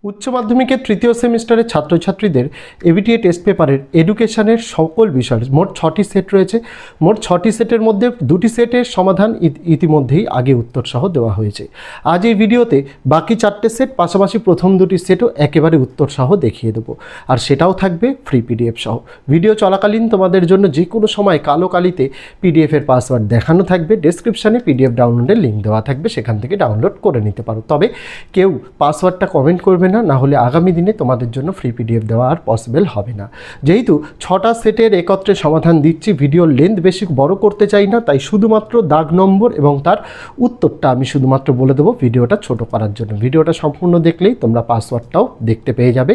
উচ্চ মাধ্যমিকের তৃতীয় সেমিস্টারের ছাত্রছাত্রীদের এবিটিএ টেস্ট পেপারের এডুকেশনের সকল বিষয়ের মোট 6টি সেট রয়েছে। মোট 6টি সেটের মধ্যে 2টি সেটের সমাধান ইতিমধ্যেই আগে উত্তর সহ দেওয়া হয়েছে। আজ এই ভিডিওতে বাকি 4টে সেট পাশাপাশি প্রথম 2টি সেটও একেবারে উত্তর সহ দেখিয়ে দেবো, আর সেটাও থাকবে ফ্রি পিডিএফ সহ। ভিডিও চলাকালীন তোমাদের জন্য যে কোনো সময় কালো কালিতে পিডিএফের পাসওয়ার্ড দেখানো থাকবে, ডেসক্রিপশানে পিডিএফ ডাউনলোডের লিঙ্ক দেওয়া থাকবে, সেখান থেকে ডাউনলোড করে নিতে পারো। তবে কেউ পাসওয়ার্ডটা কমেন্ট করবে না হলে আগামী দিনে তোমাদের জন্য ফ্রি পিডিএফ দেওয়া আর পসিবল হবে না। যেহেতু 6টা সেটের একত্রে সমাধান দিচ্ছি, ভিডিওর লেন্থ বেশি বড় করতে চাই না, তাই শুধুমাত্র দাগ নম্বর এবং তার উত্তরটা আমি শুধুমাত্র বলে দেবো ভিডিওটা ছোট করার জন্য। ভিডিওটা সম্পূর্ণ দেখলেই তোমরা পাসওয়ার্ডটাও দেখতে পেয়ে যাবে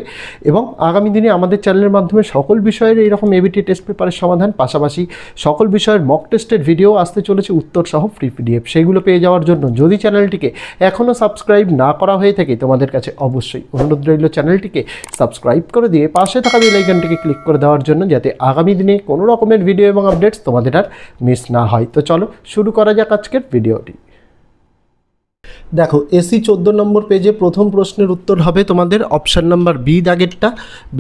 এবং আগামী দিনে আমাদের চ্যানেলের মাধ্যমে সকল বিষয়ের এইরকম এবিটি টেস্ট পেপারের সমাধান, পাশাপাশি সকল বিষয়ের মক টেস্টের ভিডিও আসতে চলেছে উত্তর সহ ফ্রি পিডিএফ। সেইগুলো পেয়ে যাওয়ার জন্য যদি চ্যানেলটিকে এখনও সাবস্ক্রাইব না করা হয়ে থাকে তোমাদের কাছে অবশ্যই অনুরোধ রইল চ্যানেলটিকে সাবস্ক্রাইব করে দিয়ে পাশে থাকা বেল আইকনটিকে ক্লিক করে দেওয়ার জন্য, যাতে আগামী দিনে কোনো রকমের ভিডিও এবং আপডেটস তোমাদের আর মিস না হয়। তো চলো শুরু করা যাক আজকের ভিডিওটি। দেখো, এসি 14 নম্বর পেজে প্রথম প্রশ্নের উত্তর হবে তোমাদের অপশান নাম্বার বি দাগেরটা,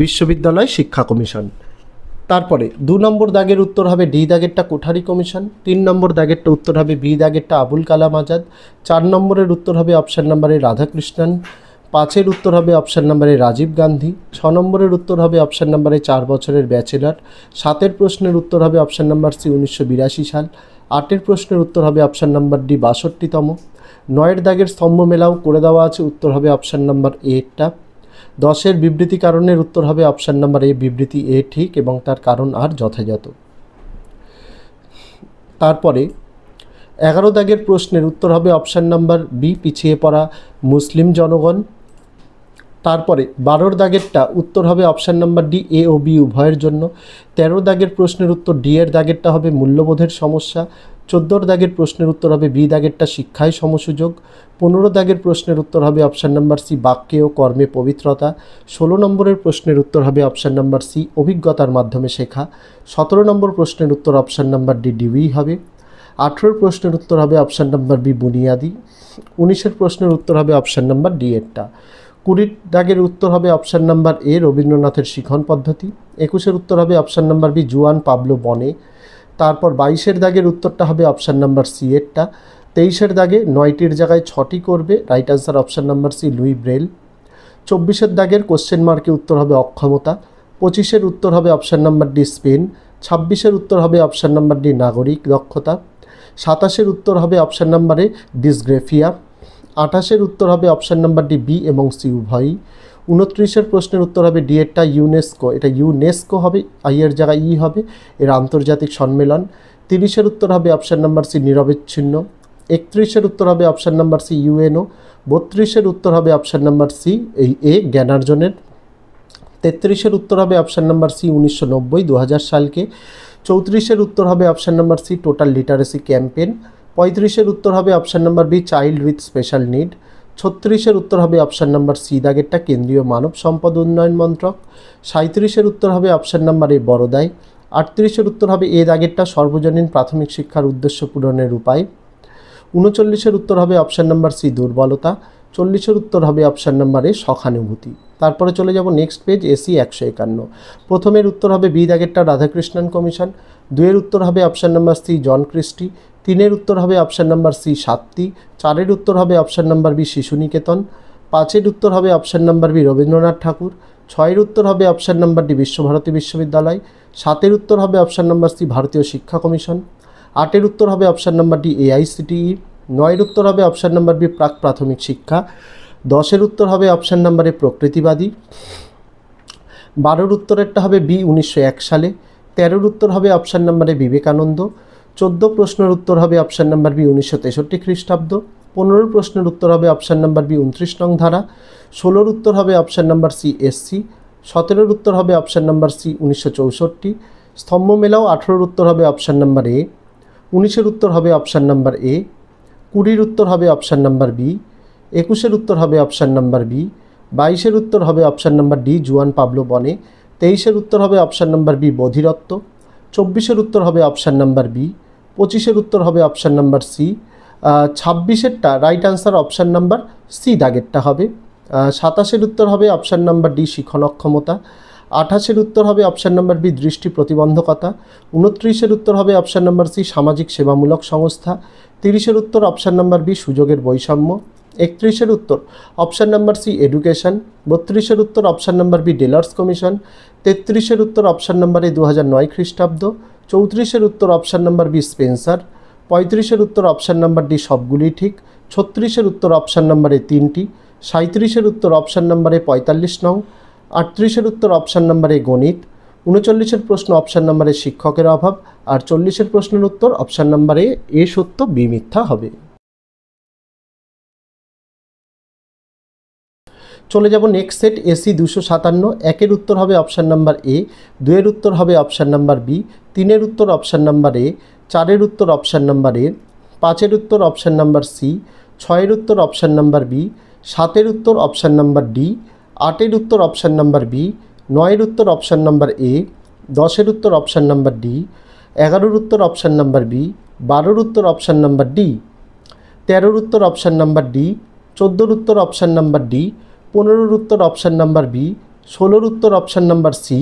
বিশ্ববিদ্যালয় শিক্ষা কমিশন। তারপরে 2 নম্বর দাগের উত্তর হবে ডি দাগেরটা, কোঠারি কমিশন। 3 নম্বর দাগেরটা উত্তর হবে বি দাগেরটা, আবুল কালাম আজাদ। 4 নম্বরের উত্তর হবে অপশান নাম্বারে রাধাকৃষ্ণন। 5-এর উত্তর হবে অপশান নাম্বারে রাজীব গান্ধী। 6 নম্বরের উত্তর হবে অপশান নাম্বারে 4 বছরের ব্যাচেলার। 7-এর প্রশ্নের উত্তর হবে অপশান নাম্বার সি 1982 সাল। 8-এর প্রশ্নের উত্তর হবে অপশান নাম্বার ডি 62তম। 9-এর দাগের স্তম্ভ মেলাও করে দেওয়া আছে, উত্তর হবে অপশান নাম্বার এটা। 10-এর বিবৃতি কারণের উত্তর হবে অপশান নাম্বার এ, বিবৃতি এ ঠিক এবং তার কারণ আর যথাযথ। তারপরে 11 দাগের প্রশ্নের উত্তর হবে অপশান নাম্বার বি, পিছিয়ে পড়া মুসলিম জনগণ। তারপরে 12 দাগেরটা উত্তর হবে অপশান নাম্বার ডি, এ ও বি উভয়ের জন্য। 13 দাগের প্রশ্নের উত্তর ডি এর দাগেরটা হবে মূল্যবোধের সমস্যা। 14 দাগের প্রশ্নের উত্তর হবে বি দাগেরটা, শিক্ষায় সমসুযোগ। 15 দাগের প্রশ্নের উত্তর হবে অপশান নাম্বার সি, বাক্যে ও কর্মে পবিত্রতা। 16 নম্বরের প্রশ্নের উত্তর হবে অপশান নাম্বার সি, অভিজ্ঞতার মাধ্যমে শেখা। 17 নম্বর প্রশ্নের উত্তর অপশান নাম্বার ডি, ডিবি হবে। 18 প্রশ্নের উত্তর হবে অপশান নাম্বার বি, বুনিয়াদি। 19-এর প্রশ্নের উত্তর হবে অপশান নাম্বার ডি এরটা। 20 দাগের উত্তর হবে অপশান নাম্বার এ, রবীন্দ্রনাথের শিখন পদ্ধতি। 21-এর উত্তর হবে option number B, Juan Pablo Bonet. তারপর 22-এর দাগের উত্তরটা হবে অপশান নাম্বার সি এরটা। 23-এর দাগে 9টির জায়গায় 6টি করবে, right answer option number C, Louis Braille. 24-এর দাগের কোশ্চেন মার্কে উত্তর হবে অক্ষমতা। 25-এর উত্তর হবে অপশান নাম্বার ডি, স্পেন। 26-এর উত্তর হবে অপশান নাম্বার ডি, নাগরিক দক্ষতা। 27-এর উত্তর হবে অপশান নাম্বারে ডিসগ্রেফিয়া। 28-এর উত্তর হবে অপশান নাম্বার ডি, বি এবং সি উভয়ই। 29-এর প্রশ্নের উত্তর হবে ডি এরটা, ইউনেস্কো। এটা ইউনেস্কো হবে, আই এর জায়গায় ই হবে, এর আন্তর্জাতিক সম্মেলন। 30-এর উত্তর হবে অপশান নাম্বার সি, নিরবিচ্ছিন্ন। 31-এর উত্তর হবে অপশান নাম্বার সি, ইউএনও। 32-এর উত্তর হবে অপশান নাম্বার সি, এই এ জ্ঞানার্জনের। 33-এর উত্তর হবে অপশান নাম্বার সি, 1990 2000 সালকে। 34-এর উত্তর হবে option number C, total literacy campaign. 35-এর উত্তর হবে option number B, child with special need. 36-এর উত্তর হবে অপশান নাম্বার সি দাগেরটা, কেন্দ্রীয় মানব সম্পদ উন্নয়ন মন্ত্রক। 37-এর উত্তর হবে অপশান নাম্বার এ, বড়দাই। 38-এর উত্তর হবে এ দাগেরটা, সর্বজনীন প্রাথমিক শিক্ষার উদ্দেশ্য পূরণের উপায়। 39-এর উত্তর হবে অপশান নাম্বার সি, দুর্বলতা। 40-এর উত্তর হবে অপশান নাম্বার এ, সহানুভূতি। তারপরে চলে যাব নেক্সট পেজ, এসি 151। প্রথমের উত্তর হবে বি দাগেরটা, রাধাকৃষ্ণন কমিশন। 2-এর উত্তর হবে option number C, John Christie. 3-এর উত্তর হবে অপশান নাম্বার সি, সাত্তি। 4-এর উত্তর হবে অপশান নাম্বার বি, শিশু নিকেতন। 5-এর উত্তর হবে অপশান নাম্বার বি, রবীন্দ্রনাথ ঠাকুর। 6-এর উত্তর হবে অপশান নাম্বার ডি, বিশ্বভারতী বিশ্ববিদ্যালয়। 7-এর উত্তর হবে অপশান নাম্বার সি, ভারতীয় শিক্ষা কমিশন। 8-এর উত্তর হবে অপশান নাম্বার ডি, AICTE। 9-এর উত্তর হবে অপশান নাম্বার বি, প্রাক প্রাথমিক শিক্ষা। 10-এর উত্তর হবে অপশান নাম্বারে প্রকৃতিবাদী। 12-এর উত্তরেরটা হবে বি, 1901 সালে। 13-এর উত্তর হবে অপশান নাম্বারে বিবেকানন্দ। 14 প্রশ্নের উত্তর হবে অপশান নাম্বার বি, 1963 খ্রিস্টাব্দ। 15 প্রশ্নের উত্তর হবে অপশান নাম্বার বি, 29 নং ধারা। 16-এর উত্তর হবে অপশান নাম্বার সি, SC। 17-এর উত্তর হবে অপশান নাম্বার সি, 1964। স্তম্ভ মেলাও 18-এর উত্তর হবে অপশান নাম্বার এ। 19-এর উত্তর হবে অপশান নাম্বার এ। 20-এর উত্তর হবে অপশান নাম্বার বি। 21-এর উত্তর হবে অপশান নাম্বার বি। 22-এর উত্তর হবে option number D, Juan Pablo Bonet. 23-এর উত্তর হবে অপশান নাম্বার বি, বোধিরত্ব। 24-এর উত্তর হবে অপশান নাম্বার বি। 25-এর উত্তর হবে অপশান নাম্বার সি। 26-এরটা right answer option number C দাগেরটা হবে। 27-এর উত্তর হবে অপশান নাম্বার ডি শিখন অক্ষমতা। 28-এর উত্তর হবে অপশান নাম্বার বি দৃষ্টি প্রতিবন্ধকতা। 29-এর উত্তর হবে অপশান নাম্বার সি সামাজিক সেবামূলক সংস্থা। 30-এর উত্তর অপশান নাম্বার বি সুযোগের বৈষম্য। 31-এর উত্তর অপশান নাম্বার সি এডুকেশন। 32-এর উত্তর option number B Delors commission. 33-এর উত্তর অপশান নাম্বার এ 2009 খ্রিস্টাব্দ। 34-এর উত্তর অপশান নাম্বার বি স্পেন্সার। 35-এর উত্তর অপশান নাম্বার ডি সবগুলি ঠিক। 36-এর উত্তর অপশান নাম্বার এ 3টি। 37-এর উত্তর অপশান নাম্বার এ 45 নং। 38-এর উত্তর অপশান নাম্বার এ গণিত। 39-এর প্রশ্ন অপশান নাম্বারে শিক্ষকের অভাব। আর 40-এর প্রশ্নের উত্তর অপশান নাম্বারে এ সত্য বি মিথ্যা হবে। চলে যাব নেক্সট সেট এসি 257। 1-এর উত্তর হবে অপশান নাম্বার এ। 2-এর উত্তর হবে অপশান নাম্বার বি। 3-এর উত্তর অপশান নাম্বার এ। 4-এর উত্তর অপশান নাম্বার এ। 5-এর উত্তর অপশান নাম্বার সি। 6-এর উত্তর অপশান নাম্বার বি। 7-এর উত্তর অপশান নাম্বার ডি। 8-এর উত্তর অপশান নাম্বার বি। 9-এর উত্তর অপশান নাম্বার এ। 10-এর উত্তর অপশান নাম্বার ডি। 11-এর উত্তর অপশান নাম্বার বি। 12-এর উত্তর অপশান নাম্বার ডি। 13-এর উত্তর অপশান নাম্বার ডি। 14-এর উত্তর অপশান নাম্বার ডি। 15-এর উত্তর অপশান নাম্বার বি। 16-এর উত্তর অপশান নাম্বার সি।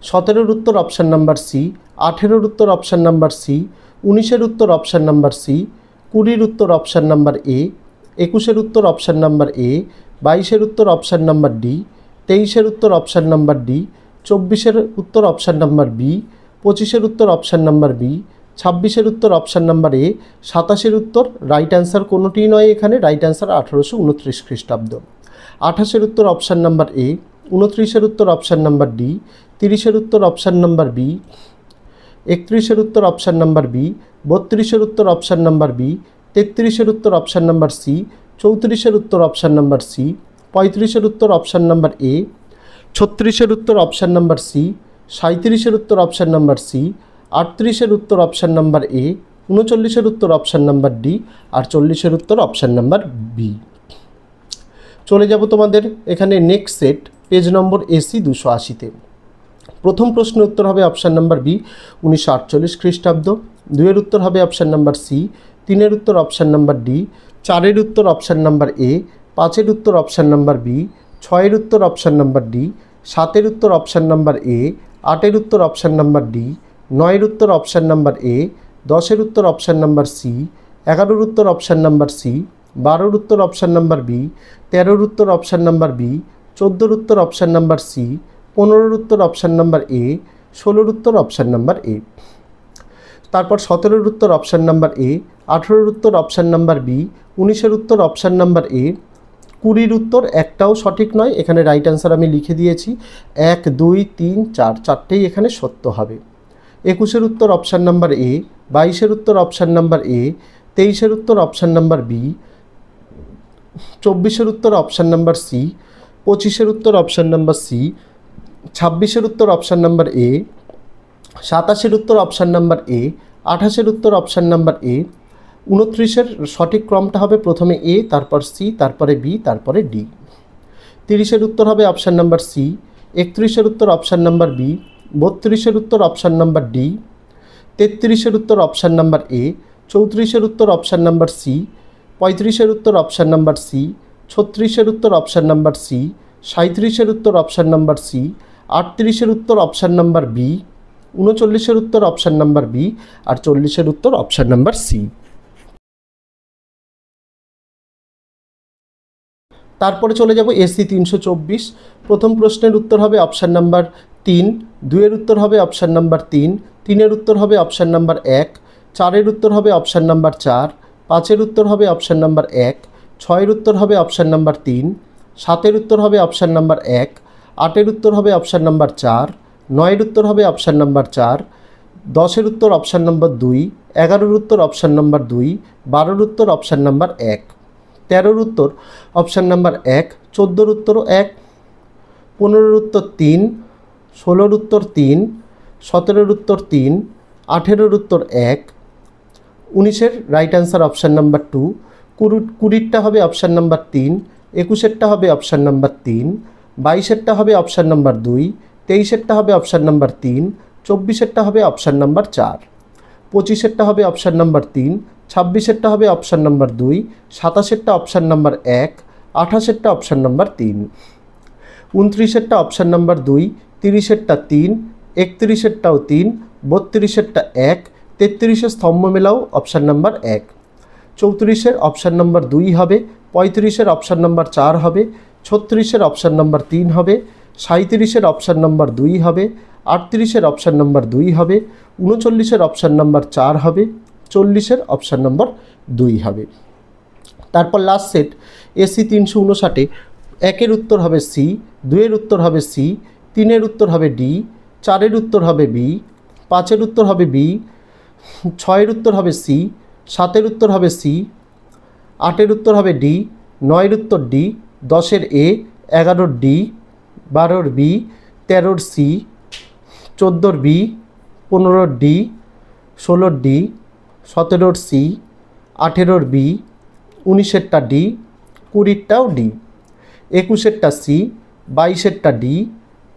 17-এর উত্তর অপশান নাম্বার সি। 18-এর উত্তর অপশান নাম্বার সি। 19-এর উত্তর অপশান নাম্বার সি। 20-এর উত্তর অপশান নাম্বার এ। 21-এর উত্তর অপশান নাম্বার এ। 22-এর উত্তর অপশান নাম্বার ডি। 23-এর উত্তর অপশান নাম্বার ডি। 24-এর উত্তর অপশান নাম্বার বি। 25-এর উত্তর অপশান নাম্বার বি। 26-এর উত্তর অপশান নাম্বার এ। 27-এর উত্তর রাইট অ্যান্সার কোনোটিই নয়, এখানে রাইট অ্যান্সার 1829 খ্রিস্টাব্দ। 28-এর উত্তর অপশান নাম্বার এ। 29-এর উত্তর অপশান নাম্বার ডি। 30-এর উত্তর অপশান নাম্বার বি। 31-এর উত্তর অপশান নাম্বার বি। 32-এর উত্তর অপশান নাম্বার বি। 33-এর উত্তর অপশান নাম্বার সি। 34-এর উত্তর অপশান নাম্বার সি। 35-এর উত্তর অপশান নাম্বার এ। 36-এর উত্তর অপশান নাম্বার সি। 37-এর উত্তর অপশান নাম্বার সি। 38-এর উত্তর অপশান নাম্বার এ। 39-এর উত্তর অপশান নাম্বার ডি। আর 40-এর উত্তর অপশান নাম্বার বি। চলে যাব তোমাদের এখানে next set page number AC 280-তে। প্রথম প্রশ্নের উত্তর হবে অপশান নাম্বার বি 1948 খ্রিস্টাব্দ। 2-এর উত্তর হবে অপশান নাম্বার সি। 3-এর উত্তর অপশান নাম্বার ডি। 4-এর উত্তর অপশান নাম্বার এ। 5-এর উত্তর অপশান নাম্বার বি। 6-এর উত্তর অপশান নাম্বার ডি। 7-এর উত্তর অপশান নাম্বার এ। 8-এর উত্তর অপশান নাম্বার ডি। 9-এর উত্তর অপশান নাম্বার এ। 10-এর উত্তর অপশান নাম্বার সি। 11-এর উত্তর অপশান নাম্বার সি। 12-এর উত্তর অপশান নাম্বার বি। 13-এর উত্তর অপশান নাম্বার বি। 14-এর উত্তর অপশান নাম্বার সি। 15-এর উত্তর অপশান নাম্বার এ। 16-এর উত্তর অপশান নাম্বার এ। তারপর 17-এর উত্তর অপশান নাম্বার এ। 18-এর উত্তর অপশান নাম্বার বি। 19-এর উত্তর অপশান নাম্বার এ। 20-এর উত্তর একটাও সঠিক নয়, এখানে রাইট অ্যান্সার আমি লিখে দিয়েছি 1 2 3 4, চারটেই এখানে সত্য হবে। 21-এর উত্তর অপশান নাম্বার এ। 22-এর উত্তর অপশান নাম্বার এ। 23-এর উত্তর অপশান নাম্বার বি। 24-এর উত্তর অপশান নাম্বার সি। 25-এর উত্তর অপশান নাম্বার সি। 26-এর উত্তর অপশান নাম্বার এ। 27-এর উত্তর অপশান নাম্বার এ। 28-এর উত্তর অপশান নাম্বার এ। 29-এর সঠিক ক্রমটা হবে প্রথমে এ, তারপর সি, তারপরে বি, তারপরে ডি। 30-এর উত্তর হবে অপশান নাম্বার সি। 31-এর উত্তর অপশান নাম্বার বি। 32-এর উত্তর অপশান নাম্বার ডি। 33-এর উত্তর অপশান নাম্বার এ। 34-এর উত্তর অপশান নাম্বার সি। 35-এর উত্তর অপশান নাম্বার সি। 36-এর উত্তর অপশান নাম্বার সি। 37-এর উত্তর অপশান নাম্বার সি। 38-এর উত্তর অপশান নাম্বার বি। 39-এর উত্তর অপশান নাম্বার বি। আর 40-এর উত্তর অপশান নাম্বার সি। তারপরে চলে যাব এসি 324। প্রথম প্রশ্নের উত্তর হবে অপশান নাম্বার 3। 2-এর উত্তর হবে অপশান নাম্বার 3। 3-এর উত্তর হবে অপশান নাম্বার 1। 4-এর উত্তর হবে অপশান নাম্বার 4। 5-এর উত্তর হবে অপশান নাম্বার 1। 6-এর উত্তর হবে অপশান নাম্বার 3। 7-এর উত্তর হবে অপশান নাম্বার 1। 8-এর উত্তর হবে অপশান নাম্বার 4। 9-এর উত্তর হবে অপশান নাম্বার 4। 10-এর উত্তর অপশান নাম্বার 2। 11-এর উত্তর অপশান নাম্বার 2। 12-এর উত্তর অপশান নাম্বার 1। 13-এর উত্তর অপশান নাম্বার 1। 14-এর উত্তরও 1। 15-এর উত্তর 3। 16-এর উত্তর 3। 17-এর উত্তর 3। 18-এর উত্তর 1। 19-এর রাইট অ্যান্সার অপশান নাম্বার 2। 20-এরটা হবে অপশান নাম্বার 3। 21-এরটা হবে অপশান নাম্বার 3। 22-এরটা হবে অপশান নাম্বার 2। 23-এরটা হবে অপশান নাম্বার 3। 24-এরটা হবে অপশান নাম্বার 4। 25-এরটা হবে অপশান নাম্বার 3। 26-এরটা হবে অপশান নাম্বার 2। 27-এরটা অপশান নাম্বার 1। 28-এরটা অপশান নাম্বার 3, 29-এরটা অপশান নাম্বার 2, 30-এরটা 3, 31-এরটাও 3, 32-এরটা 1, 33-এর স্তম্ভ মেলাও অপশান নাম্বার 1, 34-এর অপশান নাম্বার 2 হবে, 35-এর অপশান নাম্বার 4 হবে, 36-এর অপশান নাম্বার 3 হবে, 37-এর অপশান নাম্বার 2 হবে, 38-এর অপশান নাম্বার 2 হবে, 39-এর অপশান নাম্বার 4 হবে, 40-এর অপশান নাম্বার 2 হবে। তারপর লাস্ট সেট এসি 359-এ 1-এর উত্তর হবে সি, 2-এর উত্তর হবে সি, 3-এর উত্তর হবে ডি, 4-এর উত্তর হবে বি, 5-এর উত্তর হবে বি, 6-এর উত্তর হবে সি, 7-এর উত্তর হবে সি, 8-এর উত্তর হবে ডি, 9-এর উত্তর ডি, 10-এর এ, 11-র ডি, 12-র বি, 13-র সি, 14-র বি, 15-র ডি, 16-র ডি, 17-র সি, 18-র বি, 19-এরটা ডি, 20-টাও ডি, 21-এরটা সি, 22-এরটা ডি,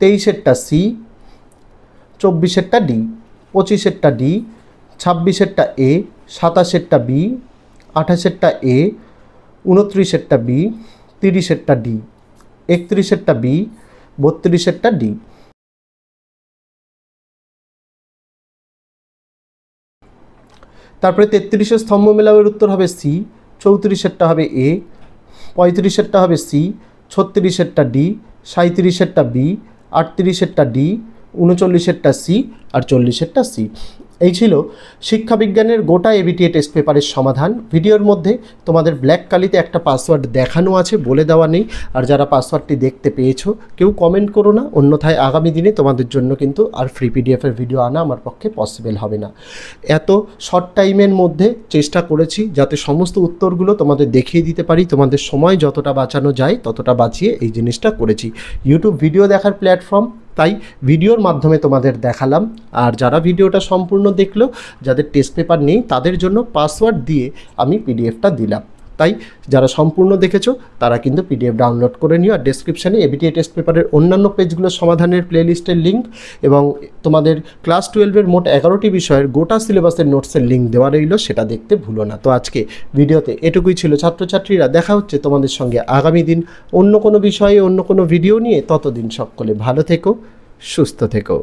23-এরটা সি, 24-এরটা ডি, 25-এরটা ডি, 26-এরটা এ, 27-এরটা বি, 28-এরটা এ, 29-এরটা বি, 30-এরটা ডি, 31-এরটা বি, 32-এরটা ডি। তারপরে 33-এর স্তম্ভ মেলাওয়ের উত্তর হবে সি, 34-এরটা হবে এ, 35-এরটা হবে সি, 36-এরটা ডি, 37-এরটা বি, 38-এরটা ডি, 39-এরটা সি আর 40-এরটা সি। এই ছিল শিক্ষাবিজ্ঞানের গোটা এবিটিএ টেস্ট পেপারের সমাধান। ভিডিওর মধ্যে তোমাদের ব্ল্যাক কালিতে একটা পাসওয়ার্ড দেখানো আছে, বলে দেওয়া নেই। আর যারা পাসওয়ার্ডটি দেখতে পেয়েছো কেউ কমেন্ট করো না, অন্যথায় আগামী দিনে তোমাদের জন্য কিন্তু আর ফ্রি পিডিএফের ভিডিও আনা আমার পক্ষে পসিবল হবে না। এত শর্ট টাইমের মধ্যে চেষ্টা করেছি যাতে সমস্ত উত্তরগুলো তোমাদের দেখিয়ে দিতে পারি, তোমাদের সময় যতটা বাঁচানো যায় ততটা বাঁচিয়ে এই জিনিসটা করেছি। ইউটিউব ভিডিও দেখার প্ল্যাটফর্ম, তাই ভিডিওর মাধ্যমে তোমাদের দেখালাম। আর যারা ভিডিওটা সম্পূর্ণ দেখলো, যাদের টেস্ট পেপার নেই তাদের জন্য পাসওয়ার্ড দিয়ে আমি পিডিএফটা দিলাম। তাই যারা সম্পূর্ণ দেখেছো তারা কিন্তু পিডিএফ ডাউনলোড করে নিও। আর ডেসক্রিপশানে এবিটিএ টেস্ট পেপারের অন্যান্য পেজগুলোর সমাধানের প্লেলিস্টের লিঙ্ক এবং তোমাদের ক্লাস 12-এর মোট 11টি বিষয়ের গোটা সিলেবাসের নোটসের লিঙ্ক দেওয়া রইল, সেটা দেখতে ভুলো না। তো আজকে ভিডিওতে এটুকুই ছিল ছাত্রছাত্রীরা। দেখা হচ্ছে তোমাদের সঙ্গে আগামী দিন অন্য কোনো বিষয়ে অন্য কোনো ভিডিও নিয়ে। ততদিন সকলে ভালো থেকো, সুস্থ থেকো।